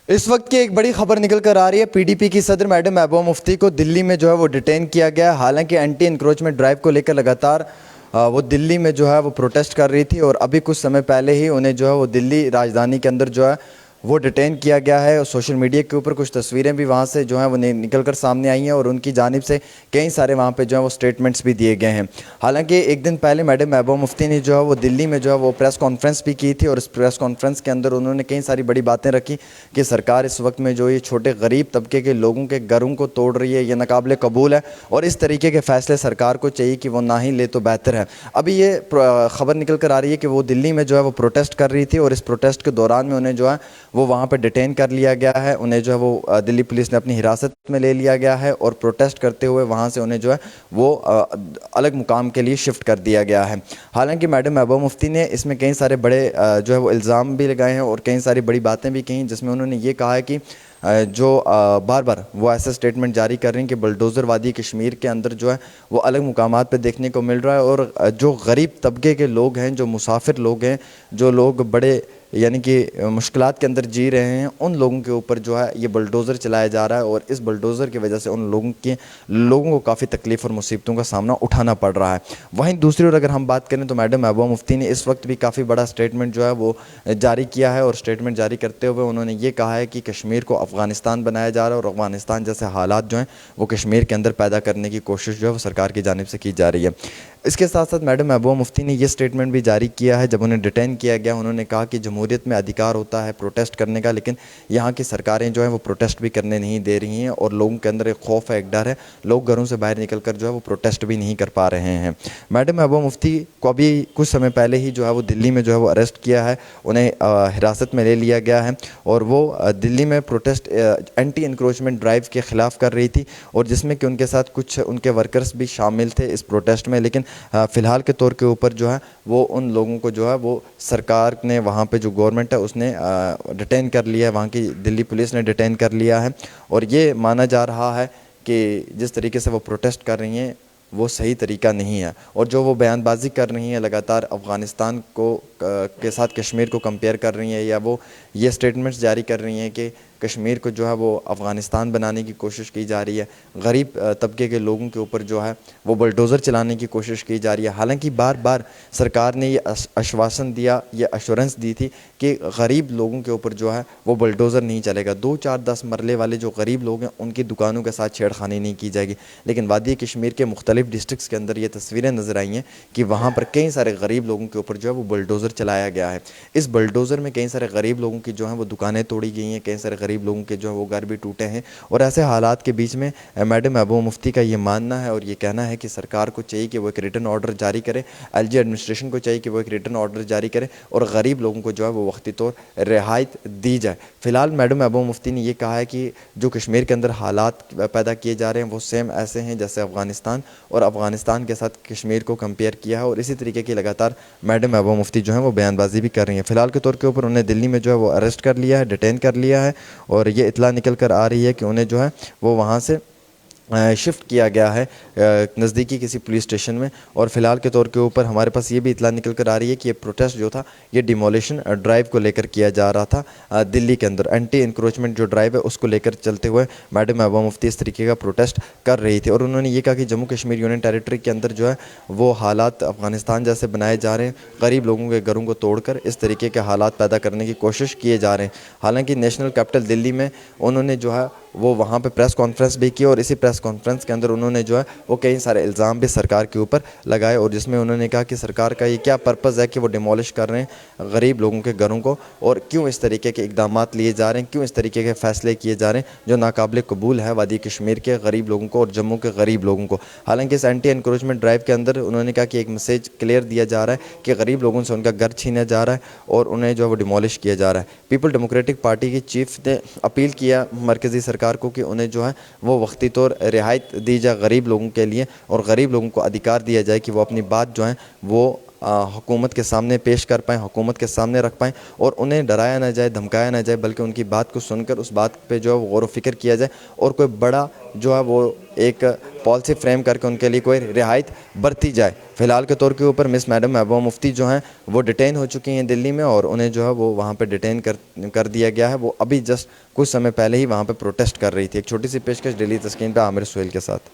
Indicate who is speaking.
Speaker 1: اس وقت کی ایک بڑی خبر نکل کر آ رہی ہے۔ پی ڈی پی کی صدر میڈم محبوبہ مفتی کو دلی میں جو ہے وہ ڈیٹین کیا گیا ہے۔ حالانکہ اینٹی انکروچمنٹ ڈرائیو کو لے کر لگاتار وہ دلی میں جو ہے وہ پروٹیسٹ کر رہی تھی، اور ابھی کچھ سمے پہلے ہی انہیں جو ہے وہ دلی راجدھانی کے اندر جو ہے وہ ڈیٹین کیا گیا ہے۔ اور سوشل میڈیا کے اوپر کچھ تصویریں بھی وہاں سے جو ہیں وہ نکل کر سامنے آئی ہیں، اور ان کی جانب سے کئی سارے وہاں پہ جو ہے وہ سٹیٹمنٹس بھی دیے گئے ہیں۔ حالانکہ ایک دن پہلے میڈم محبوبہ مفتی نے جو ہے وہ دلی میں جو ہے وہ پریس کانفرنس بھی کی تھی، اور اس پریس کانفرنس کے اندر انہوں نے کئی ساری بڑی باتیں رکھی کہ سرکار اس وقت میں جو یہ چھوٹے غریب طبقے کے لوگوں کے گھروں کو توڑ رہی ہے، یہ ناقابل قبول ہے، اور اس طریقے کے فیصلے سرکار کو چاہیے کہ وہ نہ ہی لے تو بہتر ہے۔ ابھی یہ خبر نکل کر آ رہی ہے کہ وہ دلی میں جو ہے وہ پروٹیسٹ کر رہی تھی، اور اس پروٹیسٹ کے دوران میں انہیں جو ہے وہ وہاں پہ ڈیٹین کر لیا گیا ہے۔ انہیں جو ہے وہ دلی پولیس نے اپنی حراست میں لے لیا گیا ہے، اور پروٹیسٹ کرتے ہوئے وہاں سے انہیں جو ہے وہ الگ مقام کے لیے شفٹ کر دیا گیا ہے۔ حالانکہ میڈم محبوبہ مفتی نے اس میں کئی سارے بڑے جو ہے وہ الزام بھی لگائے ہیں، اور کئی ساری بڑی باتیں بھی کہیں، جس میں انہوں نے یہ کہا ہے کہ جو بار بار وہ ایسا سٹیٹمنٹ جاری کر رہی ہیں کہ بلڈوزر وادی کشمیر کے اندر جو ہے وہ الگ مقامات پہ دیکھنے کو مل رہا ہے، اور جو غریب طبقے کے لوگ ہیں، جو مسافر لوگ ہیں، جو لوگ بڑے یعنی کہ مشکلات کے اندر جی رہے ہیں، ان لوگوں کے اوپر جو ہے یہ بلڈوزر چلایا جا رہا ہے، اور اس بلڈوزر کی وجہ سے ان لوگوں کو کافی تکلیف اور مصیبتوں کا سامنا اٹھانا پڑ رہا ہے۔ وہیں دوسری اور اگر ہم بات کریں تو میڈم محبوبہ مفتی نے اس وقت بھی کافی بڑا سٹیٹمنٹ جو ہے وہ جاری کیا ہے، اور سٹیٹمنٹ جاری کرتے ہوئے انہوں نے یہ کہا ہے کہ کشمیر کو افغانستان بنایا جا رہا ہے، اور افغانستان جیسے حالات جو ہیں وہ کشمیر کے اندر پیدا کرنے کی کوشش جو ہے وہ سرکار کی جانب سے کی جا رہی ہے۔ اس کے ساتھ ساتھ میڈم محبوبہ مفتی نے یہ سٹیٹمنٹ بھی جاری کیا ہے، جب انہیں ڈیٹین کیا گیا انہوں نے کہا کہ جمہوریت میں ادھیکار ہوتا ہے پروٹیسٹ کرنے کا، لیکن یہاں کی سرکاریں جو ہیں وہ پروٹیسٹ بھی کرنے نہیں دے رہی ہیں، اور لوگوں کے اندر ایک خوف ہے، ایک ڈر ہے، لوگ گھروں سے باہر نکل کر جو ہے وہ پروٹیسٹ بھی نہیں کر پا رہے ہیں۔ میڈم محبوبہ مفتی کو ابھی کچھ سمے پہلے ہی جو ہے وہ دلی میں جو ہے وہ اریسٹ کیا ہے، انہیں حراست میں لے لیا گیا ہے، اور وہ دلی میں پروٹیسٹ اینٹی انکروچمنٹ ڈرائیو کے خلاف کر رہی تھی، اور جس میں کہ ان کے ساتھ کچھ ان کے ورکرز بھی شامل تھے اس پروٹیسٹ میں، لیکن فی الحال کے طور کے اوپر جو ہے وہ ان لوگوں کو جو ہے وہ سرکار نے وہاں پہ جو گورنمنٹ ہے اس نے ڈیٹین کر لیا ہے، وہاں کی دلی پولیس نے ڈیٹین کر لیا ہے، اور یہ مانا جا رہا ہے کہ جس طریقے سے وہ پروٹیسٹ کر رہی ہیں وہ صحیح طریقہ نہیں ہے، اور جو وہ بیان بازی کر رہی ہیں لگاتار افغانستان کے ساتھ کشمیر کو کمپیئر کر رہی ہیں، یا وہ یہ سٹیٹمنٹس جاری کر رہی ہیں کہ کشمیر کو جو ہے وہ افغانستان بنانے کی کوشش کی جا رہی ہے، غریب طبقے کے لوگوں کے اوپر جو ہے وہ بلڈوزر چلانے کی کوشش کی جا رہی ہے۔ حالانکہ بار بار سرکار نے یہ آشواسن دیا، یہ ایشورنس دی تھی کہ غریب لوگوں کے اوپر جو ہے وہ بلڈوزر نہیں چلے گا، 2 4 10 مرلے والے جو غریب لوگ ہیں ان کی دکانوں کے ساتھ چھیڑ خانی نہیں کی جائے گی، لیکن وادی کشمیر کے مختلف ڈسٹرکٹس کے اندر یہ تصویریں نظر آئی ہیں کہ وہاں پر کئی سارے غریب لوگوں کے اوپر جو ہے وہ بلڈوزر چلایا گیا ہے۔ اس بلڈوزر میں کئی سارے غریب لوگوں کی جو ہیں وہ دکانیں توڑی گئی ہیں، کئی سارے غریب لوگوں کے جو ہیں وہ گھر بھی ٹوٹے ہیں، اور ایسے حالات کے بیچ میں میڈم محبوبہ مفتی کا یہ ماننا ہے اور یہ کہنا ہے کہ سرکار کو چاہیے کہ وہ ایک ریٹن آرڈر جاری کرے، ایل جی ایڈمنسٹریشن کو چاہیے کہ وہ ایک ریٹن آرڈر جاری کرے، اور غریب لوگوں کو جو ہے وہ وقتی طور رعایت دی جائے۔ فی الحال میڈم محبوبہ مفتی نے یہ کہا ہے کہ جو کشمیر کے اندر حالات پیدا کیے جا رہے ہیں وہ سیم ایسے ہیں جیسے افغانستان، اور افغانستان کے ساتھ کشمیر کو کمپیئر کیا ہے، اور اسی طریقے کی لگاتار میڈم محبوبہ مفتی جو ہیں وہ بیان بازی بھی کر رہی ہیں۔ فی الحال کے طور کے اوپر انہیں دلی میں جو ہے وہ اریسٹ کر لیا ہے، ڈیٹین کر لیا ہے، اور یہ اطلاع نکل کر آ رہی ہے کہ انہیں جو ہے وہ وہاں سے شفٹ کیا گیا ہے نزدیکی کسی پولیس اسٹیشن میں، اور فی الحال کے طور کے اوپر ہمارے پاس یہ بھی اطلاع نکل کر آ رہی ہے کہ یہ پروٹیسٹ جو تھا یہ ڈیمولیشن ڈرائیو کو لے کر کیا جا رہا تھا دلی کے اندر، اینٹی انکروچمنٹ جو ڈرائیو ہے اس کو لے کر چلتے ہوئے میڈم محبوبہ مفتی اس طریقے کا پروٹیسٹ کر رہی تھی، اور انہوں نے یہ کہا کہ جموں کشمیر یونین ٹیریٹری کے اندر جو ہے وہ حالات افغانستان جیسے بنائے جا رہے ہیں، غریب لوگوں کے گھروں کو توڑ کر اس طریقے کے حالات پیدا کرنے کی کوشش کیے جا رہے ہیں۔ حالانکہ نیشنل کیپٹل دلی میں انہوں نے جو ہے وہ وہاں پہ پریس کانفرنس بھی کی، اور اسی پریس کانفرنس کے اندر انہوں نے جو ہے وہ کئی سارے الزام بھی سرکار کے اوپر لگائے، اور جس میں انہوں نے کہا کہ سرکار کا یہ کیا پرپز ہے کہ وہ ڈیمولش کر رہے ہیں غریب لوگوں کے گھروں کو، اور کیوں اس طریقے کے اقدامات لیے جا رہے ہیں، کیوں اس طریقے کے فیصلے کیے جا رہے ہیں جو ناقابل قبول ہے وادی کشمیر کے غریب لوگوں کو اور جموں کے غریب لوگوں کو۔ حالانکہ اس اینٹی انکروچمنٹ ڈرائیو کے اندر انہوں نے کہا کہ ایک میسیج کلیئر دیا جا رہا ہے کہ غریب لوگوں سے ان کا گھر چھینا جا رہا ہے اور انہیں جو ہے وہ ڈیمولش کیا جا رہا ہے۔ پیپل ڈیموکریٹک پارٹی کی چیف نے اپیل کیا مرکزی سرکار کو کہ انہیں جو ہے وہ وقتی طور رعایت دی جائے غریب لوگوں کے لیے، اور غریب لوگوں کو ادھیکار دیا جائے کہ وہ اپنی بات جو ہے وہ حکومت کے سامنے پیش کر پائیں, حکومت کے سامنے رکھ پائیں, اور انہیں ڈرایا نہ جائے, دھمکایا نہ جائے, بلکہ ان کی بات کو سن کر اس بات پہ جو ہے وہ غور و فکر کیا جائے, اور کوئی بڑا جو ہے وہ ایک پالیسی فریم کر کے ان کے لیے کوئی رعایت برتی جائے. فی الحال کے طور کے اوپر مس میڈم محبوبہ مفتی جو ہیں وہ ڈیٹین ہو چکی ہیں دلی میں, اور انہیں جو ہے وہ وہاں پہ ڈیٹین کر دیا گیا ہے. وہ ابھی جسٹ کچھ سمے پہلے ہی وہاں پہ پروٹیسٹ کر رہی تھی. ایک چھوٹی سی پیشکش ڈیلی تسکین پہ عامر سہیل کے ساتھ.